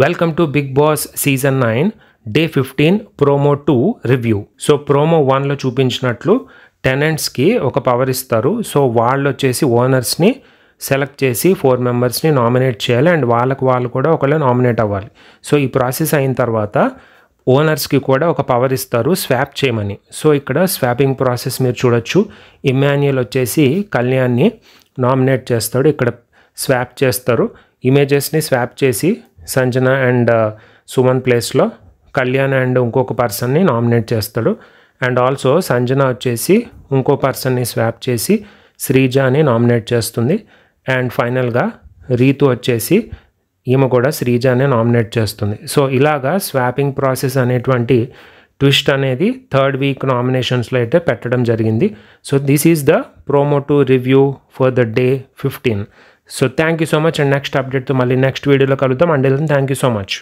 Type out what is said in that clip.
Welcome to Big Boss Season 9 Day 15 Promo 2 Review. So Promo 1 లో చూపించినట్లు టెనెంట్స్కి ఒక power ఇస్తారు. So వాళ్ళు వచ్చేసి ఓనర్స్ని సెలెక్ట్ చేసి 4 మెంబర్స్ని నామినేట్ చేయాలి అండ్ వాళ్ళు కూడా ఒకళ్ళు నామినేట్ అవ్వాలి. సో ఈ ప్రాసెస్ అయిన తర్వాత ఓనర్స్కి కూడా ఒక పవర్ ఇస్తారు స్వాప్ చేయమని. సో ఇక్కడ స్వాపింగ్ ప్రాసెస్ మీరు చూడొచ్చు. ఇమాన్యుయల్ వచ్చేసి కళ్యాణ్ని నామినేట్ చేస్తాడు. ఇక్కడ స్వాప్ చేస్తారు. ఇమేజెస్ని స్వాప్ చేసి సంజన అండ్ సుమన్ ప్లేస్లో కళ్యాణ్ అండ్ ఇంకొక పర్సన్ని నామినేట్ చేస్తాడు. అండ్ ఆల్సో సంజన వచ్చేసి ఇంకో పర్సన్ని స్వాప్ చేసి శ్రీజాని నామినేట్ చేస్తుంది. అండ్ ఫైనల్గా రీతు వచ్చేసి ఈమె కూడా శ్రీజాని నామినేట్ చేస్తుంది. సో ఇలాగా స్వాపింగ్ ప్రాసెస్ అనేటువంటి ట్విస్ట్ అనేది థర్డ్ వీక్ నామినేషన్స్లో అయితే పెట్టడం జరిగింది. So this is the promo to review for the day 15. So thank you so much and next అప్డేట్తో మళ్ళీ నెక్స్ట్ వీడియోలో కలుద్దాం. And thank you so much.